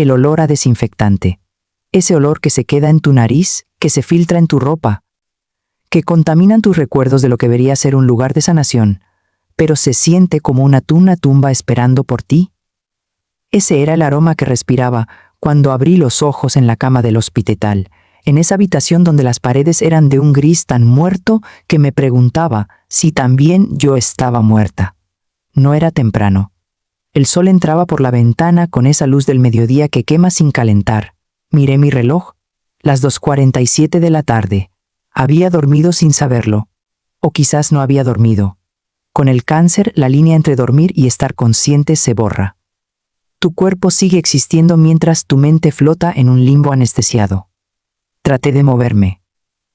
el olor a desinfectante. Ese olor que se queda en tu nariz, que se filtra en tu ropa, que contaminan tus recuerdos de lo que debería ser un lugar de sanación, pero se siente como una tumba esperando por ti. Ese era el aroma que respiraba cuando abrí los ojos en la cama del hospital, en esa habitación donde las paredes eran de un gris tan muerto que me preguntaba si también yo estaba muerta. No era temprano. El sol entraba por la ventana con esa luz del mediodía que quema sin calentar. Miré mi reloj. Las 2:47 de la tarde. Había dormido sin saberlo. O quizás no había dormido. Con el cáncer, la línea entre dormir y estar consciente se borra. Tu cuerpo sigue existiendo mientras tu mente flota en un limbo anestesiado. Traté de moverme.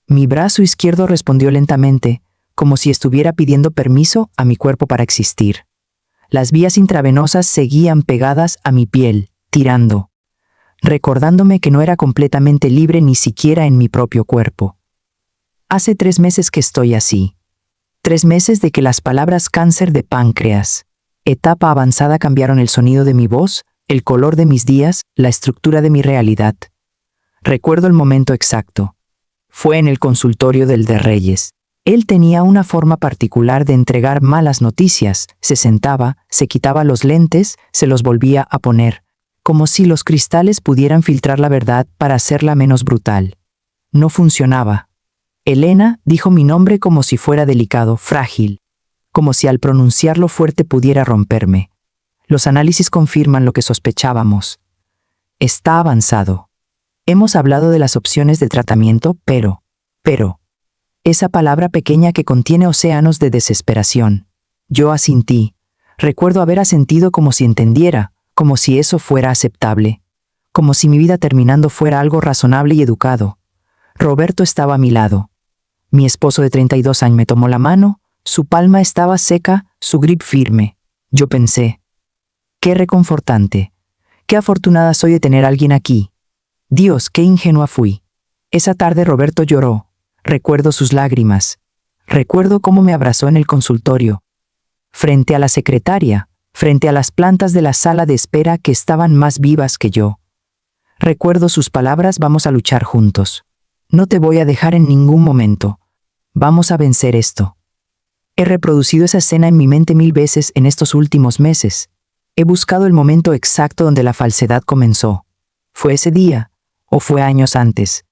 Mi brazo izquierdo respondió lentamente, como si estuviera pidiendo permiso a mi cuerpo para existir. Las vías intravenosas seguían pegadas a mi piel, tirando, recordándome que no era completamente libre ni siquiera en mi propio cuerpo. Hace 3 meses que estoy así. 3 meses de que las palabras cáncer de páncreas, etapa avanzada cambiaron el sonido de mi voz, el color de mis días, la estructura de mi realidad. Recuerdo el momento exacto. Fue en el consultorio del de Reyes. Él tenía una forma particular de entregar malas noticias. Se sentaba, se quitaba los lentes, se los volvía a poner, como si los cristales pudieran filtrar la verdad para hacerla menos brutal. No funcionaba. Elena dijo mi nombre como si fuera delicado, frágil, como si al pronunciarlo fuerte pudiera romperme. Los análisis confirman lo que sospechábamos. Está avanzado. Hemos hablado de las opciones de tratamiento, pero, esa palabra pequeña que contiene océanos de desesperación. Yo asentí. Recuerdo haber asentido como si entendiera, como si eso fuera aceptable, como si mi vida terminando fuera algo razonable y educado. Roberto estaba a mi lado. Mi esposo de 32 años me tomó la mano, su palma estaba seca, su grip firme. Yo pensé, qué reconfortante, qué afortunada soy de tener a alguien aquí. Dios, qué ingenua fui. Esa tarde Roberto lloró. Recuerdo sus lágrimas. Recuerdo cómo me abrazó en el consultorio. Frente a la secretaria, frente a las plantas de la sala de espera que estaban más vivas que yo. Recuerdo sus palabras: vamos a luchar juntos. No te voy a dejar en ningún momento. Vamos a vencer esto. He reproducido esa escena en mi mente 1000 veces en estos últimos meses. He buscado el momento exacto donde la falsedad comenzó. ¿Fue ese día? ¿O fue años antes?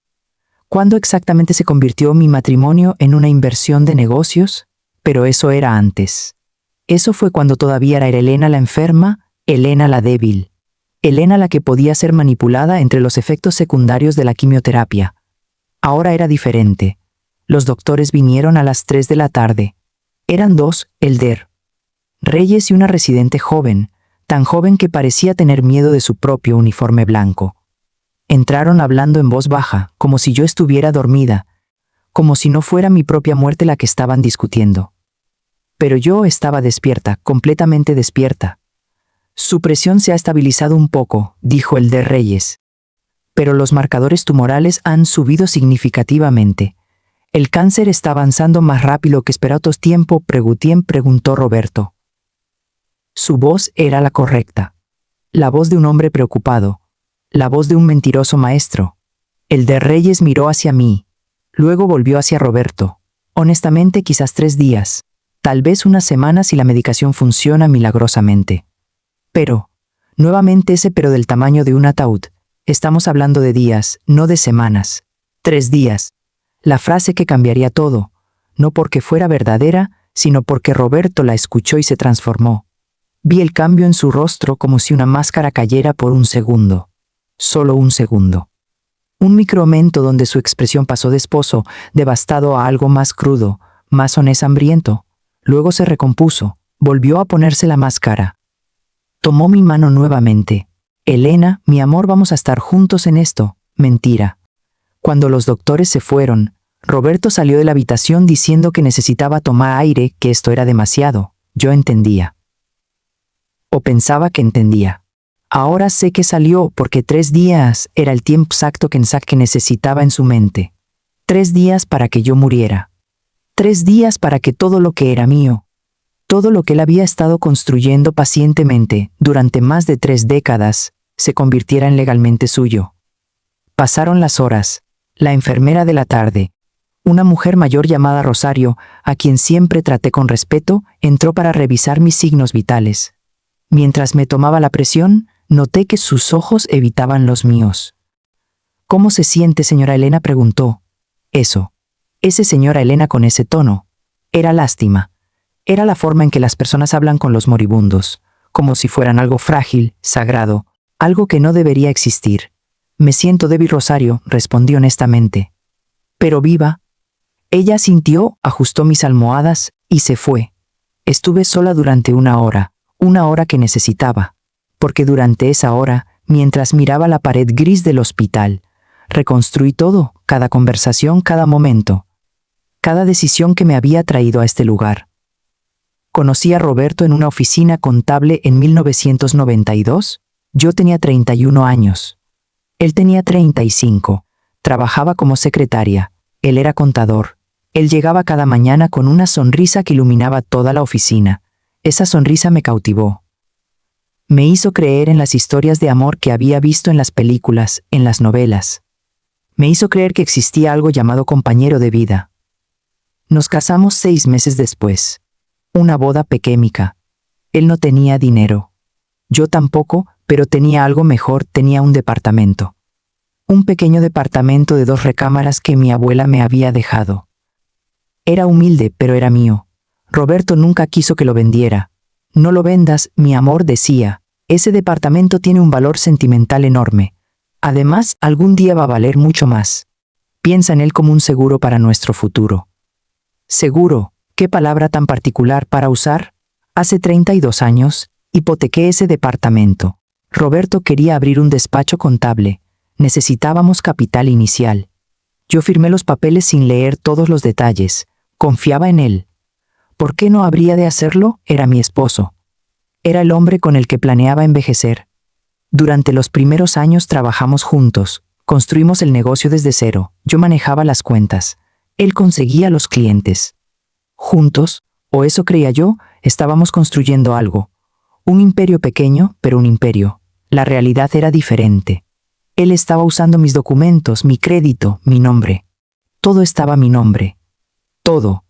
¿Cuándo exactamente se convirtió mi matrimonio en una inversión de negocios? Pero eso era antes. Eso fue cuando todavía era Elena la enferma, Elena la débil. Elena la que podía ser manipulada entre los efectos secundarios de la quimioterapia. Ahora era diferente. Los doctores vinieron a las 3 de la tarde. Eran 2, el de Reyes y una residente joven, tan joven que parecía tener miedo de su propio uniforme blanco. Entraron hablando en voz baja, como si yo estuviera dormida, como si no fuera mi propia muerte la que estaban discutiendo. Pero yo estaba despierta, completamente despierta. Su presión se ha estabilizado un poco, dijo el de Reyes. Pero los marcadores tumorales han subido significativamente. El cáncer está avanzando más rápido que esperaba todo tiempo, preguntó Roberto. Su voz era la correcta. La voz de un hombre preocupado. La voz de un mentiroso maestro. El de Reyes miró hacia mí. Luego volvió hacia Roberto. Honestamente, quizás 3 días. Tal vez una semana si la medicación funciona milagrosamente. Pero, nuevamente ese pero del tamaño de un ataúd. Estamos hablando de días, no de semanas. 3 días. La frase que cambiaría todo. No porque fuera verdadera, sino porque Roberto la escuchó y se transformó. Vi el cambio en su rostro como si una máscara cayera por un segundo. Solo un segundo. Un micromomento donde su expresión pasó de esposo, devastado, a algo más crudo, más honesto, hambriento. Luego se recompuso, volvió a ponerse la máscara. Tomó mi mano nuevamente. Elena, mi amor, vamos a estar juntos en esto. Mentira. Cuando los doctores se fueron, Roberto salió de la habitación diciendo que necesitaba tomar aire, que esto era demasiado. Yo entendía. O pensaba que entendía. Ahora sé que salió porque 3 días era el tiempo exacto que necesitaba en su mente. 3 días para que yo muriera. 3 días para que todo lo que era mío, todo lo que él había estado construyendo pacientemente durante más de 3 décadas, se convirtiera en legalmente suyo. Pasaron las horas. La enfermera de la tarde, una mujer mayor llamada Rosario, a quien siempre traté con respeto, entró para revisar mis signos vitales. Mientras me tomaba la presión, noté que sus ojos evitaban los míos. «¿Cómo se siente, señora Elena?», preguntó. Ese señora Elena con ese tono. Era lástima. Era la forma en que las personas hablan con los moribundos, como si fueran algo frágil, sagrado, algo que no debería existir. «Me siento débil, Rosario», respondí honestamente. «Pero viva». Ella asintió, ajustó mis almohadas y se fue. Estuve sola durante una hora que necesitaba, porque durante esa hora, mientras miraba la pared gris del hospital, reconstruí todo, cada conversación, cada momento, cada decisión que me había traído a este lugar. Conocí a Roberto en una oficina contable en 1992. Yo tenía 31 años. Él tenía 35. Trabajaba como secretaria. Él era contador. Él llegaba cada mañana con una sonrisa que iluminaba toda la oficina. Esa sonrisa me cautivó. Me hizo creer en las historias de amor que había visto en las películas, en las novelas. Me hizo creer que existía algo llamado compañero de vida. Nos casamos 6 meses después. Una boda pequeña. Él no tenía dinero. Yo tampoco, pero tenía algo mejor, tenía un departamento. Un pequeño departamento de 2 recámaras que mi abuela me había dejado. Era humilde, pero era mío. Roberto nunca quiso que lo vendiera. «No lo vendas, mi amor», decía. «Ese departamento tiene un valor sentimental enorme. Además, algún día va a valer mucho más. Piensa en él como un seguro para nuestro futuro». Seguro, qué palabra tan particular para usar. Hace 32 años, hipotequé ese departamento. Roberto quería abrir un despacho contable. Necesitábamos capital inicial. Yo firmé los papeles sin leer todos los detalles. Confiaba en él. ¿Por qué no habría de hacerlo? Era mi esposo. Era el hombre con el que planeaba envejecer. Durante los primeros años trabajamos juntos. Construimos el negocio desde cero. Yo manejaba las cuentas. Él conseguía los clientes. Juntos, o eso creía yo, estábamos construyendo algo. Un imperio pequeño, pero un imperio. La realidad era diferente. Él estaba usando mis documentos, mi crédito, mi nombre. Todo estaba a mi nombre. Todo.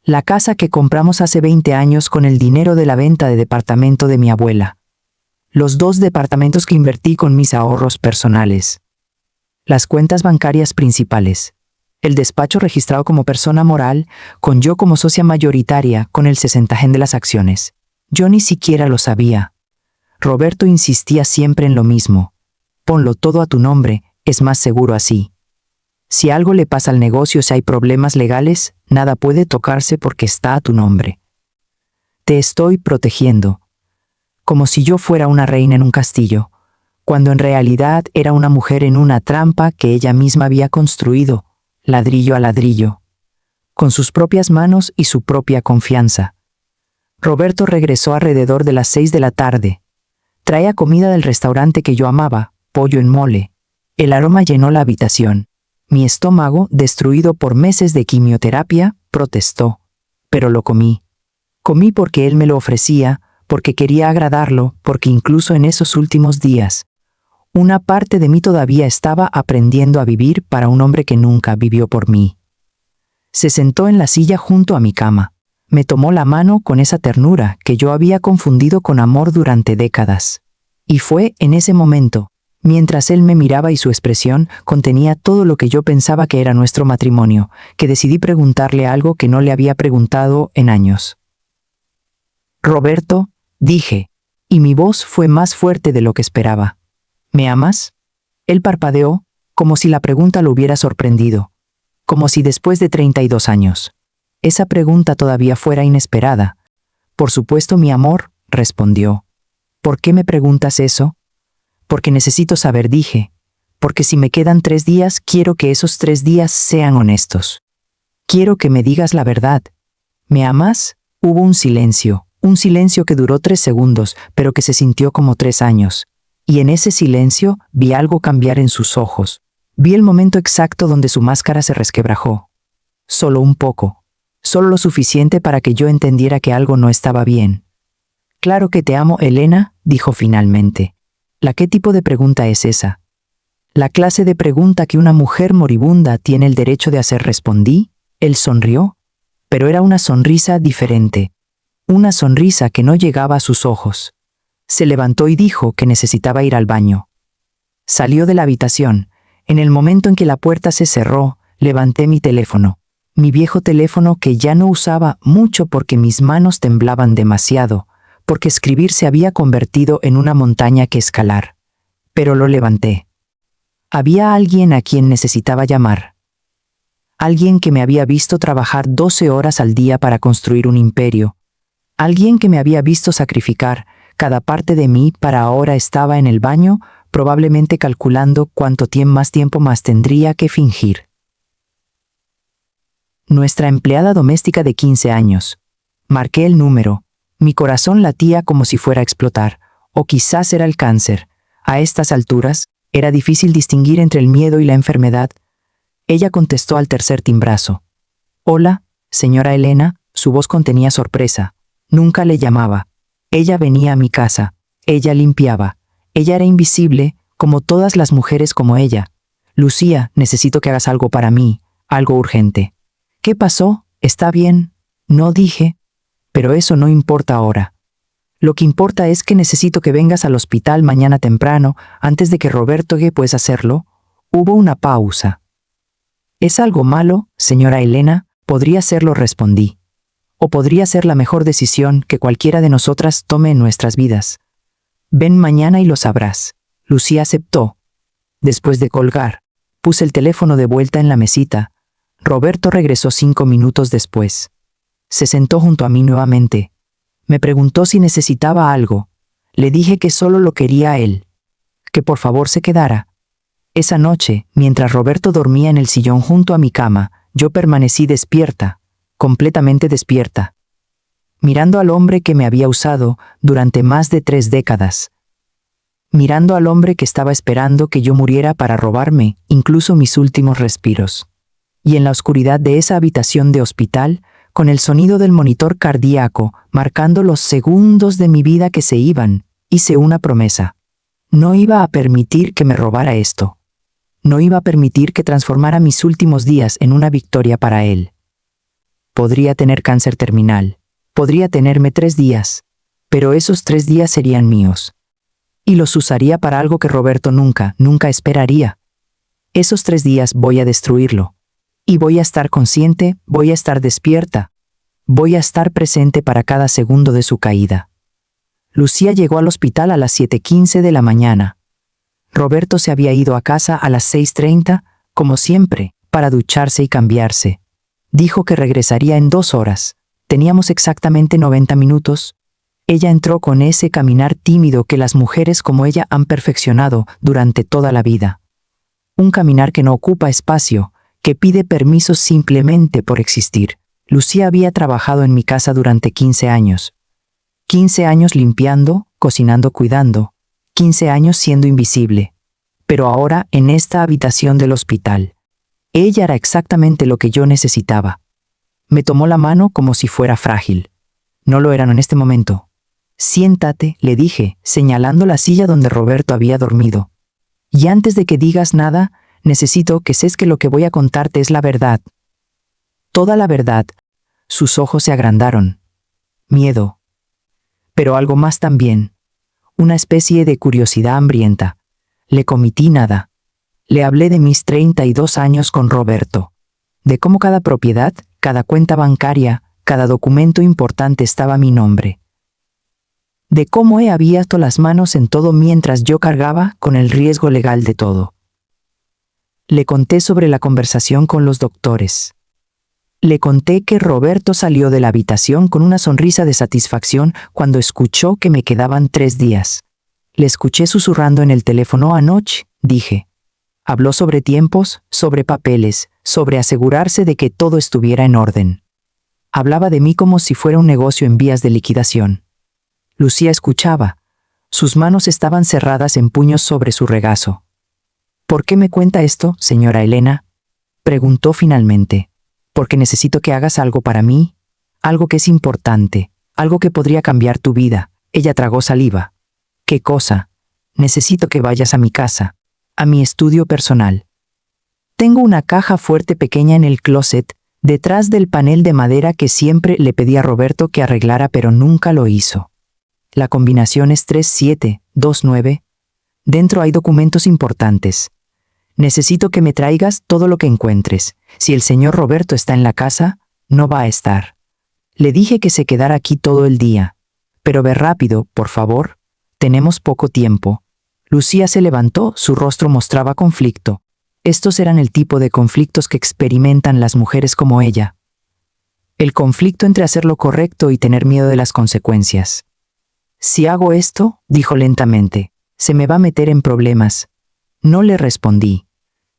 La casa que compramos hace 20 años con el dinero de la venta de departamento de mi abuela. Los 2 departamentos que invertí con mis ahorros personales. Las cuentas bancarias principales. El despacho registrado como persona moral, con yo como socia mayoritaria, con el 60% de las acciones. Yo ni siquiera lo sabía. Roberto insistía siempre en lo mismo. Ponlo todo a tu nombre, es más seguro así. Si algo le pasa al negocio, si hay problemas legales, nada puede tocarse porque está a tu nombre. Te estoy protegiendo. Como si yo fuera una reina en un castillo, cuando en realidad era una mujer en una trampa que ella misma había construido, ladrillo a ladrillo, con sus propias manos y su propia confianza. Roberto regresó alrededor de las 6 de la tarde. Traía comida del restaurante que yo amaba, pollo en mole. El aroma llenó la habitación. Mi estómago, destruido por meses de quimioterapia, protestó. Pero lo comí. Comí porque él me lo ofrecía, porque quería agradarlo, porque incluso en esos últimos días, una parte de mí todavía estaba aprendiendo a vivir para un hombre que nunca vivió por mí. Se sentó en la silla junto a mi cama. Me tomó la mano con esa ternura que yo había confundido con amor durante décadas. Y fue en ese momento, mientras él me miraba y su expresión contenía todo lo que yo pensaba que era nuestro matrimonio, que decidí preguntarle algo que no le había preguntado en años. «Roberto», dije, y mi voz fue más fuerte de lo que esperaba. «¿Me amas?». Él parpadeó, como si la pregunta lo hubiera sorprendido, como si después de 32 años, esa pregunta todavía fuera inesperada. «Por supuesto, mi amor», respondió. «¿Por qué me preguntas eso?». «Porque necesito saber», dije. «Porque si me quedan 3 días, quiero que esos 3 días sean honestos. Quiero que me digas la verdad. ¿Me amas?». Hubo un silencio que duró 3 segundos, pero que se sintió como 3 años. Y en ese silencio vi algo cambiar en sus ojos. Vi el momento exacto donde su máscara se resquebrajó. Solo un poco. Solo lo suficiente para que yo entendiera que algo no estaba bien. «Claro que te amo, Elena», dijo finalmente. ¿Qué tipo de pregunta es esa? La clase de pregunta que una mujer moribunda tiene el derecho de hacer, respondí. Él sonrió, pero era una sonrisa diferente, una sonrisa que no llegaba a sus ojos. Se levantó y dijo que necesitaba ir al baño. Salió de la habitación. En el momento en que la puerta se cerró, levanté mi teléfono. Mi viejo teléfono que ya no usaba mucho porque mis manos temblaban demasiado, porque escribir se había convertido en una montaña que escalar. Pero lo levanté. Había alguien a quien necesitaba llamar. Alguien que me había visto trabajar 12 horas al día para construir un imperio. Alguien que me había visto sacrificar cada parte de mí para ahora estaba en el baño, probablemente calculando cuánto más tiempo más tendría que fingir. Nuestra empleada doméstica de 15 años. Marqué el número. Mi corazón latía como si fuera a explotar, o quizás era el cáncer. A estas alturas, era difícil distinguir entre el miedo y la enfermedad. Ella contestó al tercer timbrazo. Hola, señora Elena, su voz contenía sorpresa. Nunca le llamaba. Ella venía a mi casa. Ella limpiaba. Ella era invisible, como todas las mujeres como ella. Lucía, necesito que hagas algo para mí, algo urgente. ¿Qué pasó? ¿Está bien? No dije. Pero eso no importa ahora. Lo que importa es que necesito que vengas al hospital mañana temprano, antes de que Roberto pueda hacerlo. Hubo una pausa. ¿Es algo malo, señora Elena? Podría serlo, respondí. O podría ser la mejor decisión que cualquiera de nosotras tome en nuestras vidas. Ven mañana y lo sabrás. Lucía aceptó. Después de colgar, puse el teléfono de vuelta en la mesita. Roberto regresó 5 minutos después. Se sentó junto a mí nuevamente. Me preguntó si necesitaba algo. Le dije que solo lo quería a él. Que por favor se quedara. Esa noche, mientras Roberto dormía en el sillón junto a mi cama, yo permanecí despierta, completamente despierta, mirando al hombre que me había usado durante más de 3 décadas. Mirando al hombre que estaba esperando que yo muriera para robarme incluso mis últimos respiros. Y en la oscuridad de esa habitación de hospital, con el sonido del monitor cardíaco marcando los segundos de mi vida que se iban, hice una promesa. No iba a permitir que me robara esto. No iba a permitir que transformara mis últimos días en una victoria para él. Podría tener cáncer terminal. Podría tenerme 3 días. Pero esos 3 días serían míos. Y los usaría para algo que Roberto nunca esperaría. Esos 3 días voy a destruirlo. Y voy a estar consciente, voy a estar despierta. Voy a estar presente para cada segundo de su caída. Lucía llegó al hospital a las 7:15 de la mañana. Roberto se había ido a casa a las 6:30, como siempre, para ducharse y cambiarse. Dijo que regresaría en 2 horas. Teníamos exactamente 90 minutos. Ella entró con ese caminar tímido que las mujeres como ella han perfeccionado durante toda la vida. Un caminar que no ocupa espacio, que pide permiso simplemente por existir. Lucía había trabajado en mi casa durante 15 años. 15 años limpiando, cocinando, cuidando. 15 años siendo invisible. Pero ahora en esta habitación del hospital. Ella era exactamente lo que yo necesitaba. Me tomó la mano como si fuera frágil. No lo eran en este momento. Siéntate, le dije, señalando la silla donde Roberto había dormido. Y antes de que digas nada, necesito que sepas que lo que voy a contarte es la verdad. Toda la verdad. Sus ojos se agrandaron. Miedo. Pero algo más también. Una especie de curiosidad hambrienta. Le cometí nada. Le hablé de mis 32 años con Roberto. De cómo cada propiedad, cada cuenta bancaria, cada documento importante estaba a mi nombre. De cómo he abierto las manos en todo mientras yo cargaba con el riesgo legal de todo. Le conté sobre la conversación con los doctores. Le conté que Roberto salió de la habitación con una sonrisa de satisfacción cuando escuchó que me quedaban 3 días. Le escuché susurrando en el teléfono anoche, dije. Habló sobre tiempos, sobre papeles, sobre asegurarse de que todo estuviera en orden. Hablaba de mí como si fuera un negocio en vías de liquidación. Lucía escuchaba. Sus manos estaban cerradas en puños sobre su regazo. ¿Por qué me cuenta esto, señora Elena? Preguntó finalmente. Porque necesito que hagas algo para mí, algo que es importante, algo que podría cambiar tu vida. Ella tragó saliva. ¿Qué cosa? necesito que vayas a mi casa, a mi estudio personal. Tengo una caja fuerte pequeña en el closet, detrás del panel de madera que siempre le pedí a Roberto que arreglara pero nunca lo hizo. La combinación es 3729. Dentro hay documentos importantes. Necesito que me traigas todo lo que encuentres. Si el señor Roberto está en la casa, no va a estar. Le dije que se quedara aquí todo el día. Pero ve rápido, por favor. Tenemos poco tiempo. Lucía se levantó, su rostro mostraba conflicto. Estos eran el tipo de conflictos que experimentan las mujeres como ella. El conflicto entre hacer lo correcto y tener miedo de las consecuencias. Si hago esto, dijo lentamente, se me va a meter en problemas. No le respondí.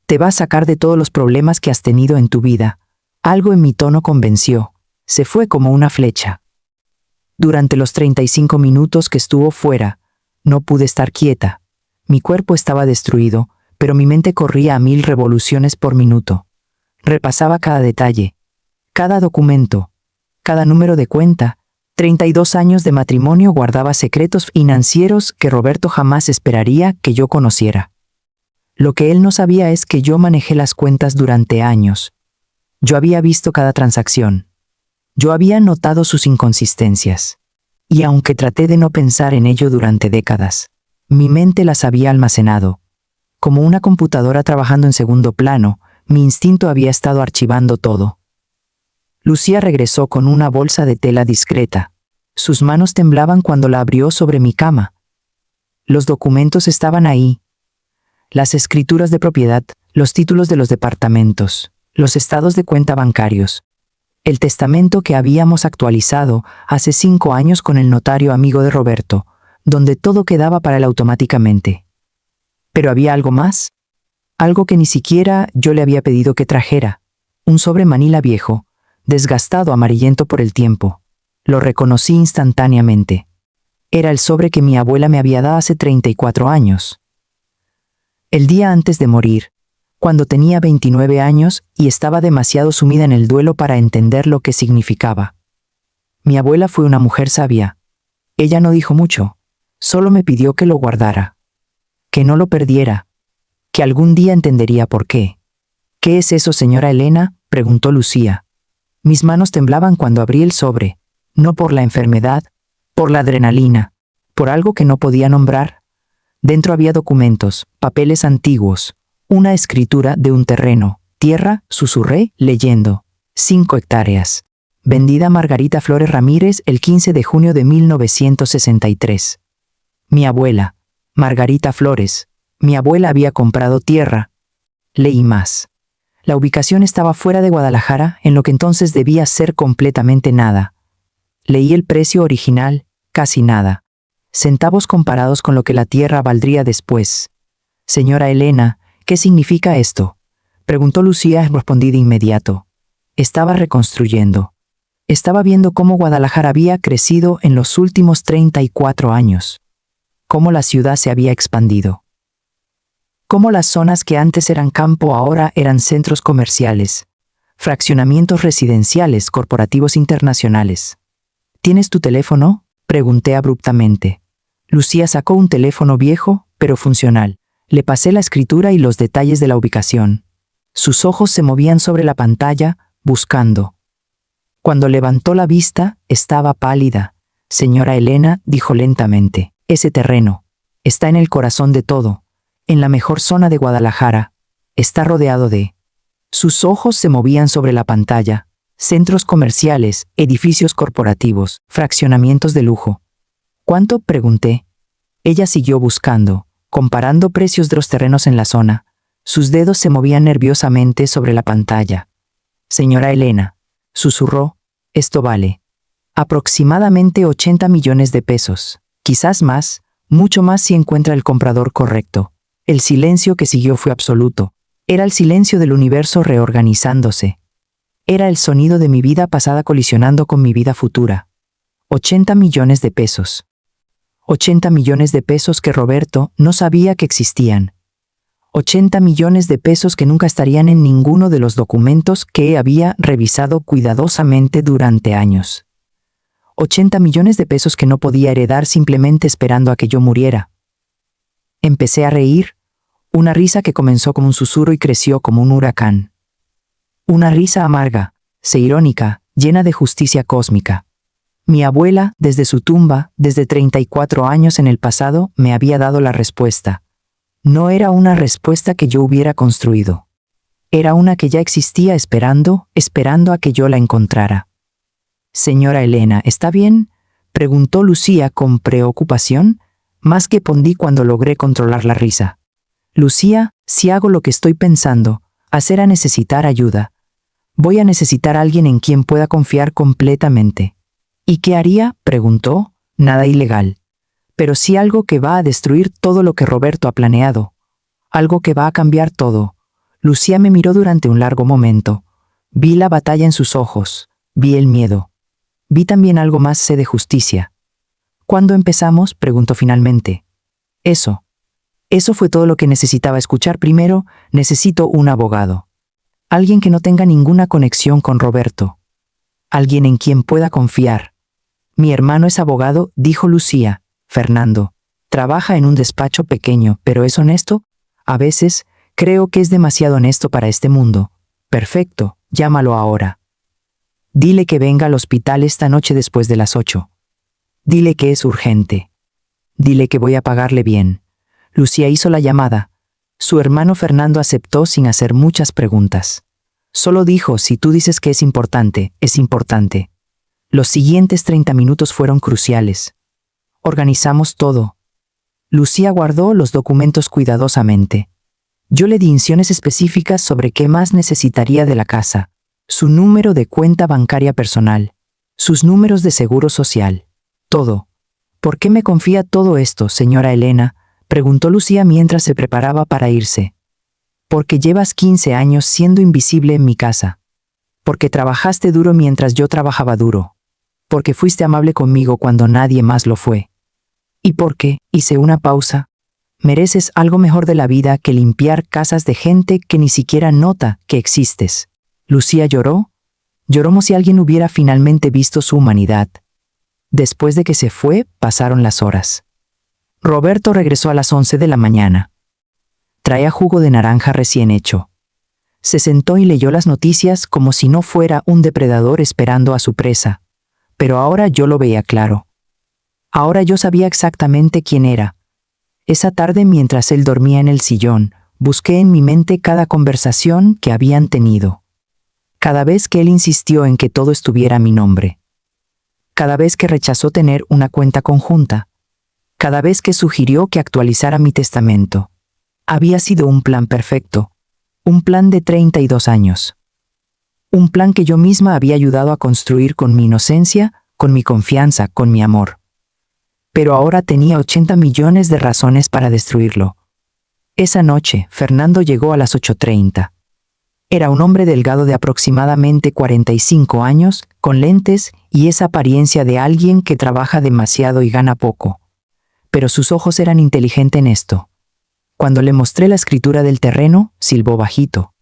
Te va a sacar de todos los problemas que has tenido en tu vida. Algo en mi tono convenció. Se fue como una flecha. Durante los 35 minutos que estuvo fuera, no pude estar quieta. Mi cuerpo estaba destruido, pero mi mente corría a 1000 revoluciones por minuto. Repasaba cada detalle, cada documento, cada número de cuenta. 32 años de matrimonio guardaba secretos financieros que Roberto jamás esperaría que yo conociera. Lo que él no sabía es que yo manejé las cuentas durante años. Yo había visto cada transacción. Yo había notado sus inconsistencias. Y aunque traté de no pensar en ello durante décadas, mi mente las había almacenado. Como una computadora trabajando en segundo plano, mi instinto había estado archivando todo. Lucía regresó con una bolsa de tela discreta. Sus manos temblaban cuando la abrió sobre mi cama. Los documentos estaban ahí. Las escrituras de propiedad, los títulos de los departamentos, los estados de cuenta bancarios. El testamento que habíamos actualizado hace 5 años con el notario amigo de Roberto, donde todo quedaba para él automáticamente. Pero había algo más, algo que ni siquiera yo le había pedido que trajera, un sobre manila viejo, desgastado amarillento por el tiempo. Lo reconocí instantáneamente. Era el sobre que mi abuela me había dado hace 34 años. El día antes de morir, cuando tenía 29 años y estaba demasiado sumida en el duelo para entender lo que significaba. Mi abuela fue una mujer sabia. Ella no dijo mucho, solo me pidió que lo guardara. Que no lo perdiera, que algún día entendería por qué. ¿Qué es eso, señora Elena?, preguntó Lucía. Mis manos temblaban cuando abrí el sobre, no por la enfermedad, por la adrenalina, por algo que no podía nombrar. Dentro había documentos, papeles antiguos, una escritura de un terreno, tierra, susurré, leyendo, 5 hectáreas. Vendida a Margarita Flores Ramírez el 15 de junio de 1963. Mi abuela. Margarita Flores. Mi abuela había comprado tierra. Leí más. La ubicación estaba fuera de Guadalajara, en lo que entonces debía ser completamente nada. Leí el precio original, casi nada. Centavos comparados con lo que la tierra valdría después. Señora Elena, ¿qué significa esto?, preguntó Lucía. Respondí de inmediato. Estaba reconstruyendo. Estaba viendo cómo Guadalajara había crecido en los últimos 34 años. Cómo la ciudad se había expandido. Cómo las zonas que antes eran campo ahora eran centros comerciales, fraccionamientos residenciales, corporativos internacionales. ¿Tienes tu teléfono?, pregunté abruptamente. Lucía sacó un teléfono viejo, pero funcional. Le pasé la escritura y los detalles de la ubicación. Sus ojos se movían sobre la pantalla, buscando. Cuando levantó la vista, estaba pálida. Señora Elena, dijo lentamente, ese terreno está en el corazón de todo, en la mejor zona de Guadalajara. Está rodeado de... Sus ojos se movían sobre la pantalla. Centros comerciales, edificios corporativos, fraccionamientos de lujo. ¿Cuánto?, pregunté. Ella siguió buscando, comparando precios de los terrenos en la zona. Sus dedos se movían nerviosamente sobre la pantalla. Señora Elena, susurró, esto vale aproximadamente 80 millones de pesos. Quizás más, mucho más si encuentra el comprador correcto. El silencio que siguió fue absoluto. Era el silencio del universo reorganizándose. Era el sonido de mi vida pasada colisionando con mi vida futura. 80 millones de pesos. 80 millones de pesos que Roberto no sabía que existían. 80 millones de pesos que nunca estarían en ninguno de los documentos que había revisado cuidadosamente durante años. 80 millones de pesos que no podía heredar simplemente esperando a que yo muriera. Empecé a reír, una risa que comenzó como un susurro y creció como un huracán. Una risa amarga, irónica, llena de justicia cósmica. Mi abuela, desde su tumba, desde 34 años en el pasado, me había dado la respuesta. No era una respuesta que yo hubiera construido. Era una que ya existía esperando a que yo la encontrara. «Señora Elena, ¿está bien?», preguntó Lucía con preocupación, más que respondí cuando logré controlar la risa. «Lucía, si hago lo que estoy pensando, hacer a necesitar ayuda. Voy a necesitar a alguien en quien pueda confiar completamente». «¿Y qué haría?», preguntó. «Nada ilegal. Pero sí algo que va a destruir todo lo que Roberto ha planeado. Algo que va a cambiar todo». Lucía me miró durante un largo momento. Vi la batalla en sus ojos, vi el miedo. Vi también algo más sed de justicia. «¿Cuándo empezamos?», preguntó finalmente. Eso fue todo lo que necesitaba escuchar. Primero, necesito un abogado. Alguien que no tenga ninguna conexión con Roberto. Alguien en quien pueda confiar. «Mi hermano es abogado», dijo Lucía. «Fernando. Trabaja en un despacho pequeño, pero es honesto. A veces, creo que es demasiado honesto para este mundo». «Perfecto, llámalo ahora. Dile que venga al hospital esta noche después de las 8. Dile que es urgente. Dile que voy a pagarle bien». Lucía hizo la llamada. Su hermano Fernando aceptó sin hacer muchas preguntas. Solo dijo: «Si tú dices que es importante, es importante». Los siguientes 30 minutos fueron cruciales. Organizamos todo. Lucía guardó los documentos cuidadosamente. Yo le di instrucciones específicas sobre qué más necesitaría de la casa: su número de cuenta bancaria personal, sus números de seguro social, todo. «¿Por qué me confía todo esto, señora Elena?», preguntó Lucía mientras se preparaba para irse. «Porque llevas 15 años siendo invisible en mi casa. Porque trabajaste duro mientras yo trabajaba duro. Porque fuiste amable conmigo cuando nadie más lo fue. Y porque», hice una pausa, «mereces algo mejor de la vida que limpiar casas de gente que ni siquiera nota que existes». Lucía lloró como si alguien hubiera finalmente visto su humanidad. Después de que se fue, pasaron las horas. Roberto regresó a las 11 de la mañana. Traía jugo de naranja recién hecho. Se sentó y leyó las noticias como si no fuera un depredador esperando a su presa. Pero ahora yo lo veía claro. Ahora yo sabía exactamente quién era. Esa tarde, mientras él dormía en el sillón, busqué en mi mente cada conversación que habían tenido. Cada vez que él insistió en que todo estuviera a mi nombre. Cada vez que rechazó tener una cuenta conjunta. Cada vez que sugirió que actualizara mi testamento. Había sido un plan perfecto. Un plan de 32 años. Un plan que yo misma había ayudado a construir con mi inocencia, con mi confianza, con mi amor. Pero ahora tenía 80 millones de razones para destruirlo. Esa noche, Fernando llegó a las 8:30. Era un hombre delgado de aproximadamente 45 años, con lentes y esa apariencia de alguien que trabaja demasiado y gana poco. Pero sus ojos eran inteligentes en esto. Cuando le mostré la escritura del terreno, silbó bajito.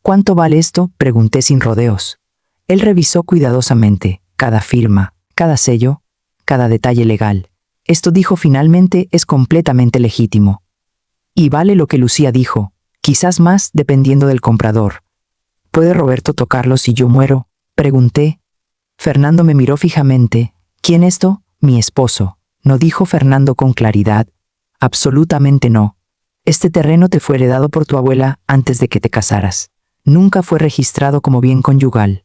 «¿Cuánto vale esto?», pregunté sin rodeos. Él revisó cuidadosamente cada firma, cada sello, cada detalle legal. «Esto», dijo finalmente, «es completamente legítimo». «Y vale lo que Lucía dijo, quizás más dependiendo del comprador». «¿Puede Roberto tocarlo si yo muero?», pregunté. Fernando me miró fijamente. «¿Quién esto?». «Mi esposo», no dijo Fernando con claridad. «Absolutamente no. Este terreno te fue heredado por tu abuela antes de que te casaras. Nunca fue registrado como bien conyugal.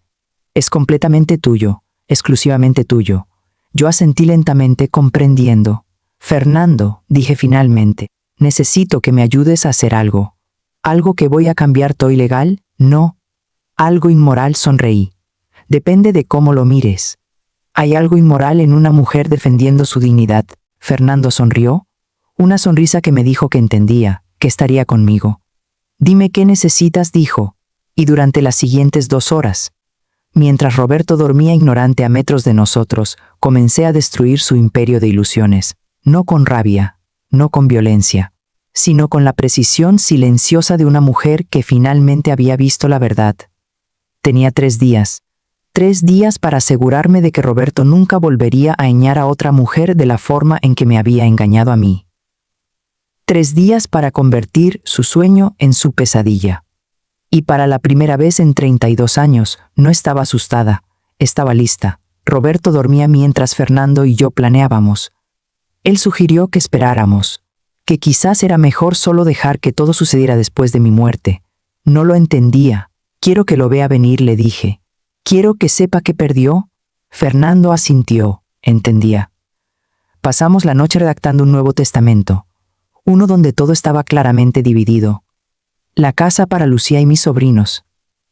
Es completamente tuyo, exclusivamente tuyo». Yo asentí lentamente, comprendiendo. «Fernando», dije finalmente, «necesito que me ayudes a hacer algo». «¿Algo que voy a cambiar todo ilegal?». «No». «Algo inmoral», sonreí. «Depende de cómo lo mires». «¿Hay algo inmoral en una mujer defendiendo su dignidad?». Fernando sonrió. Una sonrisa que me dijo que entendía, que estaría conmigo. «Dime qué necesitas», dijo. Y durante las siguientes 2 horas, mientras Roberto dormía ignorante a metros de nosotros, comencé a destruir su imperio de ilusiones. No con rabia, no con violencia, sino con la precisión silenciosa de una mujer que finalmente había visto la verdad. Tenía 3 días. 3 días para asegurarme de que Roberto nunca volvería a engañar a otra mujer de la forma en que me había engañado a mí. 3 días para convertir su sueño en su pesadilla. Y para la primera vez en 32 años, no estaba asustada, estaba lista. Roberto dormía mientras Fernando y yo planeábamos. Él sugirió que esperáramos, que quizás era mejor solo dejar que todo sucediera después de mi muerte. No lo entendía. Quiero que lo vea venir, le dije. Quiero que sepa que perdió. Fernando asintió. Entendía. Pasamos la noche redactando un nuevo testamento, uno donde todo estaba claramente dividido. La casa para Lucía y mis sobrinos,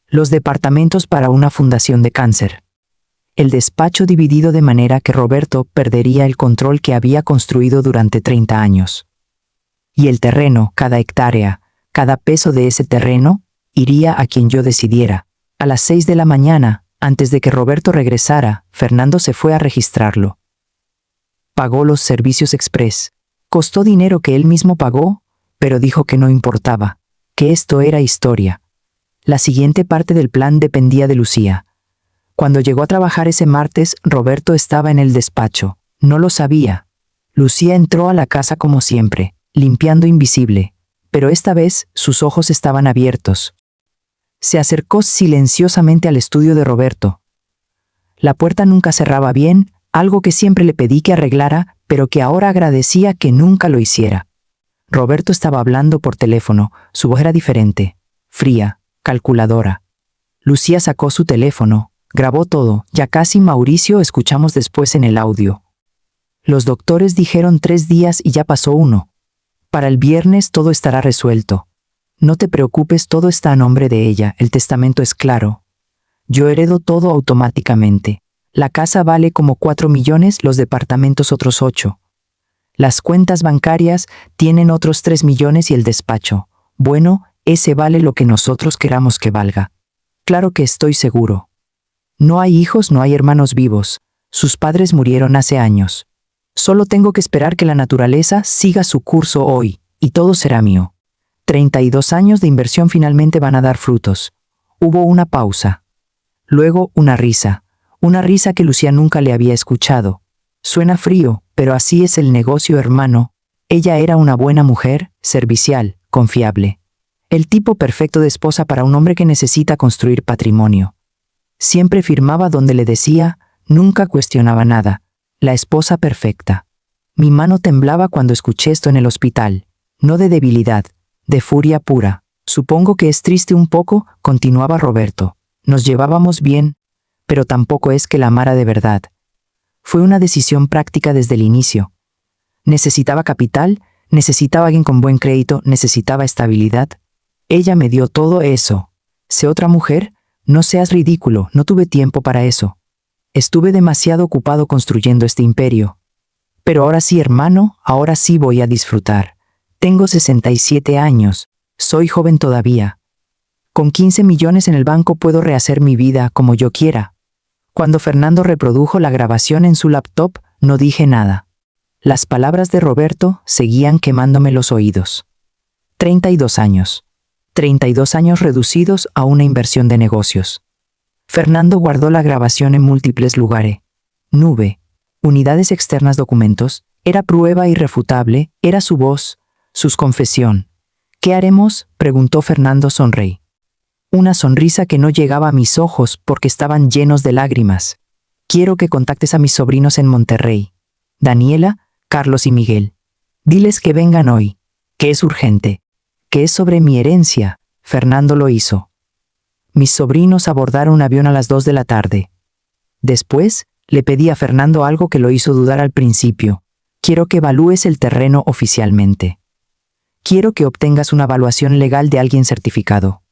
los departamentos para una fundación de cáncer, el despacho dividido de manera que Roberto perdería el control que había construido durante 30 años. Y el terreno, cada hectárea, cada peso de ese terreno, iría a quien yo decidiera. A las 6 de la mañana, antes de que Roberto regresara, Fernando se fue a registrarlo. Pagó los servicios express. Costó dinero que él mismo pagó, pero dijo que no importaba, que esto era historia. La siguiente parte del plan dependía de Lucía. Cuando llegó a trabajar ese martes, Roberto estaba en el despacho. No lo sabía. Lucía entró a la casa como siempre, limpiando invisible, pero esta vez sus ojos estaban abiertos. Se acercó silenciosamente al estudio de Roberto. La puerta nunca cerraba bien, algo que siempre le pedí que arreglara, pero que ahora agradecía que nunca lo hiciera. Roberto estaba hablando por teléfono, su voz era diferente, fría, calculadora. Lucía sacó su teléfono, grabó todo, ya casi Mauricio escuchamos después en el audio. Los doctores dijeron 3 días y ya pasó 1. Para el viernes todo estará resuelto. No te preocupes, todo está a nombre de ella, el testamento es claro. Yo heredo todo automáticamente. La casa vale como 4 millones, los departamentos otros 8. Las cuentas bancarias tienen otros 3 millones y el despacho. Bueno, ese vale lo que nosotros queramos que valga. Claro que estoy seguro. No hay hijos, no hay hermanos vivos. Sus padres murieron hace años. Solo tengo que esperar que la naturaleza siga su curso hoy, y todo será mío. 32 años de inversión finalmente van a dar frutos. Hubo una pausa. Luego una risa que Lucía nunca le había escuchado. Suena frío, pero así es el negocio, hermano. Ella era una buena mujer, servicial, confiable. El tipo perfecto de esposa para un hombre que necesita construir patrimonio. Siempre firmaba donde le decía, nunca cuestionaba nada. La esposa perfecta. Mi mano temblaba cuando escuché esto en el hospital. No de debilidad, de furia pura. Supongo que es triste un poco, continuaba Roberto. Nos llevábamos bien, pero tampoco es que la amara de verdad. Fue una decisión práctica desde el inicio. Necesitaba capital, necesitaba alguien con buen crédito, necesitaba estabilidad. Ella me dio todo eso. Sé otra mujer, no seas ridículo, no tuve tiempo para eso. Estuve demasiado ocupado construyendo este imperio. Pero ahora sí, hermano, ahora sí voy a disfrutar. Tengo 67 años, soy joven todavía. Con 15 millones en el banco puedo rehacer mi vida como yo quiera. Cuando Fernando reprodujo la grabación en su laptop, no dije nada. Las palabras de Roberto seguían quemándome los oídos. 32 años. 32 años reducidos a una inversión de negocios. Fernando guardó la grabación en múltiples lugares. Nube, unidades externas, documentos, era prueba irrefutable, era su voz, sus confesión. ¿Qué haremos?, preguntó Fernando sonreí. Una sonrisa que no llegaba a mis ojos porque estaban llenos de lágrimas. Quiero que contactes a mis sobrinos en Monterrey. Daniela, Carlos y Miguel. Diles que vengan hoy, que es urgente, que es sobre mi herencia. Fernando lo hizo. Mis sobrinos abordaron un avión a las 2 de la tarde. Después, le pedí a Fernando algo que lo hizo dudar al principio. Quiero que evalúes el terreno oficialmente. Quiero que obtengas una evaluación legal de alguien certificado.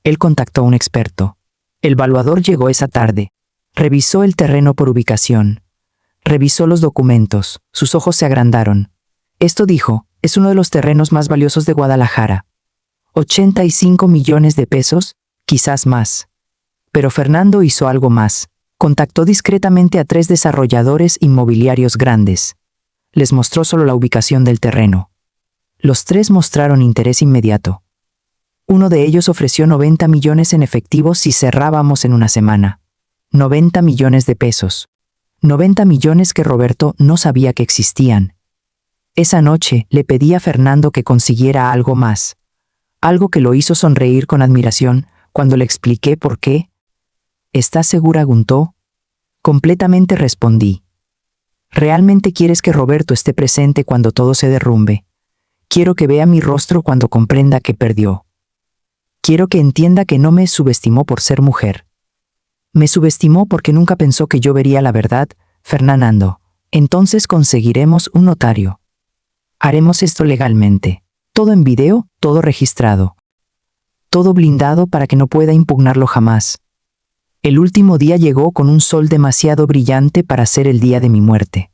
Él contactó a un experto. El evaluador llegó esa tarde. Revisó el terreno por ubicación. Revisó los documentos. Sus ojos se agrandaron. Esto, dijo, es uno de los terrenos más valiosos de Guadalajara. 85 millones de pesos, quizás más. Pero Fernando hizo algo más. Contactó discretamente a 3 desarrolladores inmobiliarios grandes. Les mostró solo la ubicación del terreno. Los 3 mostraron interés inmediato. Uno de ellos ofreció 90 millones en efectivo si cerrábamos en una semana. 90 millones de pesos. 90 millones que Roberto no sabía que existían. Esa noche le pedí a Fernando que consiguiera algo más. Algo que lo hizo sonreír con admiración cuando le expliqué por qué. ¿Estás segura, Guntó? Completamente respondí. ¿Realmente quieres que Roberto esté presente cuando todo se derrumbe? Quiero que vea mi rostro cuando comprenda que perdió. Quiero que entienda que no me subestimó por ser mujer. Me subestimó porque nunca pensó que yo vería la verdad, Fernando. Entonces conseguiremos un notario. Haremos esto legalmente. Todo en video, todo registrado. Todo blindado para que no pueda impugnarlo jamás. El último día llegó con un sol demasiado brillante para ser el día de mi muerte.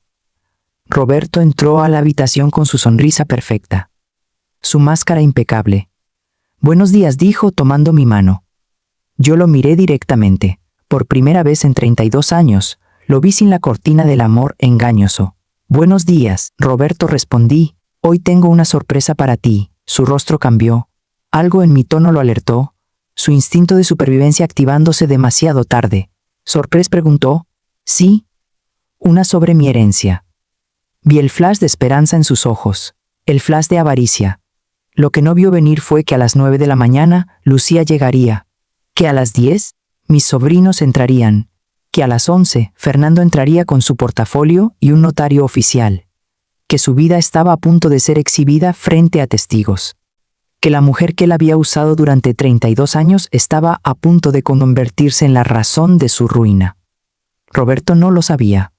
Roberto entró a la habitación con su sonrisa perfecta. Su máscara impecable. Buenos días, dijo tomando mi mano. Yo lo miré directamente. Por primera vez en 32 años, lo vi sin la cortina del amor engañoso. Buenos días, Roberto, respondí. Hoy tengo una sorpresa para ti. Su rostro cambió. Algo en mi tono lo alertó. Su instinto de supervivencia activándose demasiado tarde. ¿Sorpresa?, preguntó. Sí. Una sobre mi herencia. Vi el flash de esperanza en sus ojos. El flash de avaricia. Lo que no vio venir fue que a las 9 de la mañana Lucía llegaría. Que a las 10 mis sobrinos entrarían. Que a las 11 Fernando entraría con su portafolio y un notario oficial. Que su vida estaba a punto de ser exhibida frente a testigos. Que la mujer que él había usado durante 32 años estaba a punto de convertirse en la razón de su ruina. Roberto no lo sabía,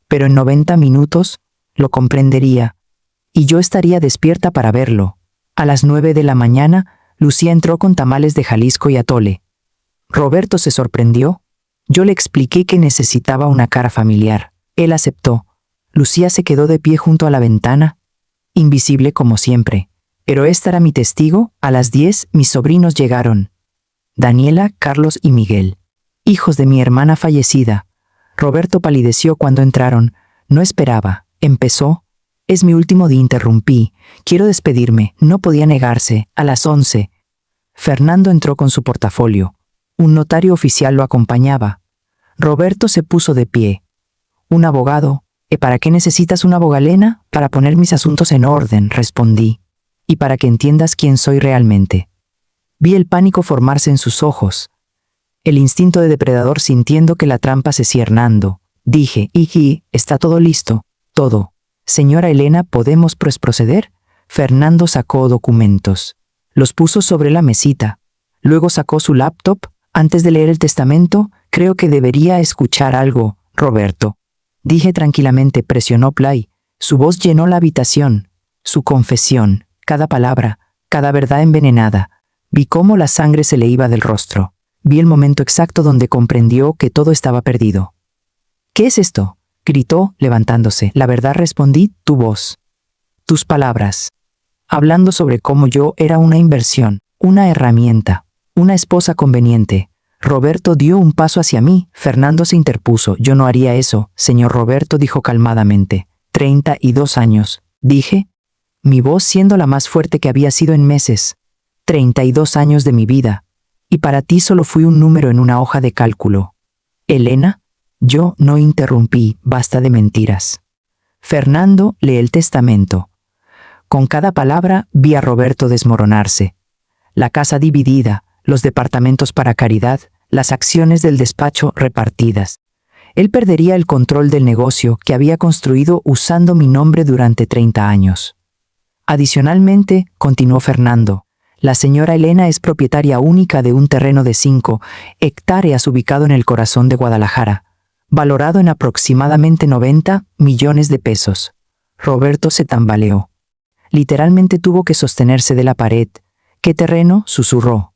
pero en 90 minutos lo comprendería, y yo estaría despierta para verlo. A las 9 de la mañana, Lucía entró con tamales de Jalisco y atole. Roberto se sorprendió. Yo le expliqué que necesitaba una cara familiar. Él aceptó. Lucía se quedó de pie junto a la ventana, invisible como siempre. Pero esta era mi testigo. A las 10 mis sobrinos llegaron. Daniela, Carlos y Miguel. Hijos de mi hermana fallecida. Roberto palideció cuando entraron. No esperaba. Empezó. Es mi último día, interrumpí. Quiero despedirme. No podía negarse. A las 11. Fernando entró con su portafolio. Un notario oficial lo acompañaba. Roberto se puso de pie. Un abogado. ¿Para qué necesitas una abogalena? Para poner mis asuntos en orden, respondí. Y para que entiendas quién soy realmente. Vi el pánico formarse en sus ojos. El instinto de depredador sintiendo que la trampa se ciernando. Dije, está todo listo. Todo. Señora Elena, ¿podemos proceder? Fernando sacó documentos. Los puso sobre la mesita. Luego sacó su laptop. Antes de leer el testamento, creo que debería escuchar algo, Roberto. Dije tranquilamente, presionó play. Su voz llenó la habitación. Su confesión. Cada palabra, cada verdad envenenada. Vi cómo la sangre se le iba del rostro. Vi el momento exacto donde comprendió que todo estaba perdido. ¿Qué es esto?, gritó, levantándose. La verdad, respondí, tu voz. Tus palabras. Hablando sobre cómo yo era una inversión, una herramienta, una esposa conveniente. Roberto dio un paso hacia mí. Fernando se interpuso. Yo no haría eso, señor Roberto, dijo calmadamente. 32 años, dije. Mi voz siendo la más fuerte que había sido en meses. 32 años de mi vida. Y para ti solo fui un número en una hoja de cálculo. Elena, yo no interrumpí, basta de mentiras. Fernando, lee el testamento. Con cada palabra vi a Roberto desmoronarse. La casa dividida, los departamentos para caridad, las acciones del despacho repartidas. Él perdería el control del negocio que había construido usando mi nombre durante 30 años. Adicionalmente, continuó Fernando, la señora Elena es propietaria única de un terreno de 5 hectáreas ubicado en el corazón de Guadalajara, valorado en aproximadamente 90 millones de pesos. Roberto se tambaleó. Literalmente tuvo que sostenerse de la pared. ¿Qué terreno?, susurró.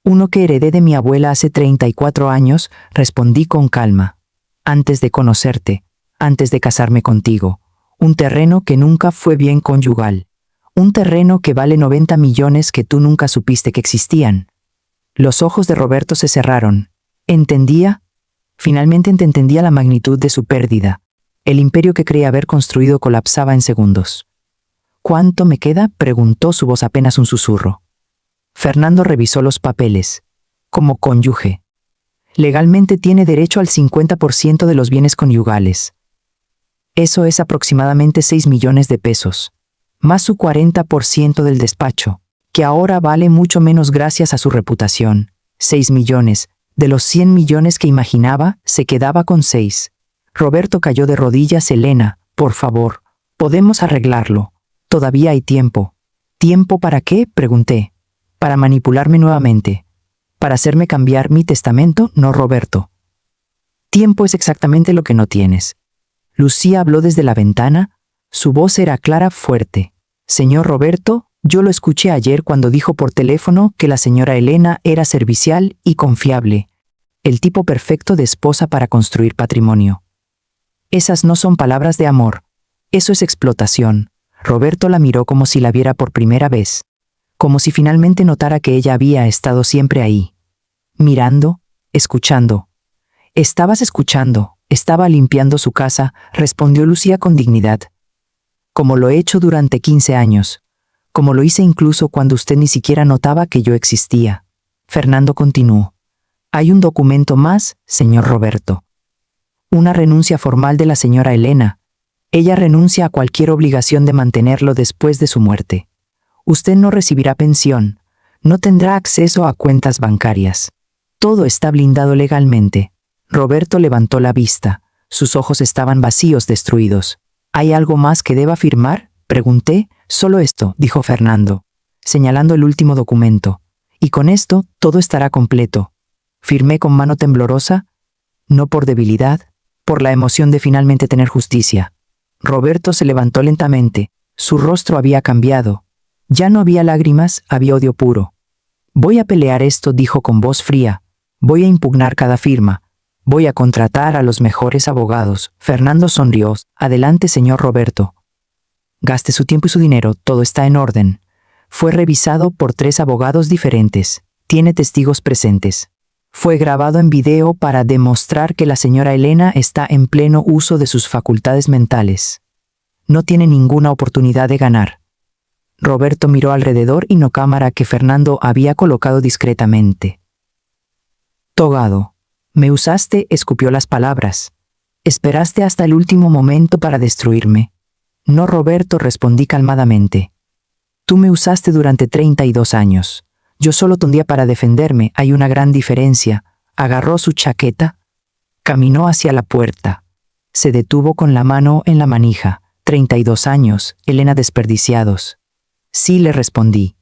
Uno que heredé de mi abuela hace 34 años, respondí con calma. Antes de conocerte, antes de casarme contigo. Un terreno que nunca fue bien conyugal. Un terreno que vale 90 millones que tú nunca supiste que existían. Los ojos de Roberto se cerraron. ¿Entendía? Finalmente entendía la magnitud de su pérdida. El imperio que creía haber construido colapsaba en segundos. ¿Cuánto me queda?, preguntó, su voz apenas un susurro. Fernando revisó los papeles. Como cónyuge. Legalmente tiene derecho al 50% de los bienes conyugales. Eso es aproximadamente 6 millones de pesos, más su 40% del despacho, que ahora vale mucho menos gracias a su reputación. 6 millones. De los 100 millones que imaginaba, se quedaba con 6. Roberto cayó de rodillas. Elena, por favor, podemos arreglarlo. Todavía hay tiempo. ¿Tiempo para qué?, pregunté. Para manipularme nuevamente. Para hacerme cambiar mi testamento, no, Roberto. Tiempo es exactamente lo que no tienes. Lucía habló desde la ventana. Su voz era clara, fuerte. Señor Roberto, yo lo escuché ayer cuando dijo por teléfono que la señora Elena era servicial y confiable. El tipo perfecto de esposa para construir patrimonio. Esas no son palabras de amor. Eso es explotación. Roberto la miró como si la viera por primera vez. Como si finalmente notara que ella había estado siempre ahí. Mirando, escuchando. «Estabas escuchando, estaba limpiando su casa», respondió Lucía con dignidad. «Como lo he hecho durante 15 años. Como lo hice incluso cuando usted ni siquiera notaba que yo existía». Fernando continuó. «Hay un documento más, señor Roberto. Una renuncia formal de la señora Elena. Ella renuncia a cualquier obligación de mantenerlo después de su muerte. Usted no recibirá pensión, no tendrá acceso a cuentas bancarias. Todo está blindado legalmente». Roberto levantó la vista. Sus ojos estaban vacíos, destruidos. «¿Hay algo más que deba firmar?», pregunté. «Solo esto», dijo Fernando, señalando el último documento. «Y con esto, todo estará completo». Firmé con mano temblorosa, no por debilidad, por la emoción de finalmente tener justicia. Roberto se levantó lentamente. Su rostro había cambiado. Ya no había lágrimas, había odio puro. «Voy a pelear esto», dijo con voz fría. «Voy a impugnar cada firma. Voy a contratar a los mejores abogados». Fernando sonrió. «Adelante, señor Roberto. Gaste su tiempo y su dinero, todo está en orden. Fue revisado por 3 abogados diferentes. Tiene testigos presentes. Fue grabado en video para demostrar que la señora Elena está en pleno uso de sus facultades mentales. No tiene ninguna oportunidad de ganar». Roberto miró alrededor y no cámara que Fernando había colocado discretamente. «Togado. Me usaste», escupió las palabras. «Esperaste hasta el último momento para destruirme». «No, Roberto», respondí calmadamente. «Tú me usaste durante 32 años. Yo solo te un día para defenderme. Hay una gran diferencia». Agarró su chaqueta. Caminó hacia la puerta. Se detuvo con la mano en la manija. 32 años, Elena, desperdiciados. «Sí», le respondí.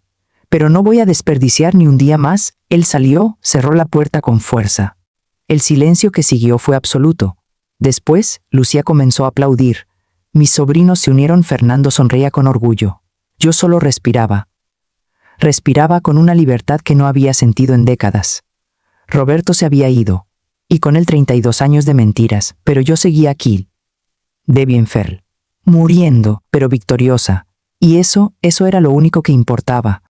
«Pero no voy a desperdiciar ni un día más». Él salió, cerró la puerta con fuerza. El silencio que siguió fue absoluto. Después, Lucía comenzó a aplaudir. Mis sobrinos se unieron. Fernando sonreía con orgullo. Yo solo respiraba. Respiraba con una libertad que no había sentido en décadas. Roberto se había ido, y con él 32 años de mentiras, pero yo seguía aquí. De Bienfeld, muriendo, pero victoriosa. Y eso era lo único que importaba.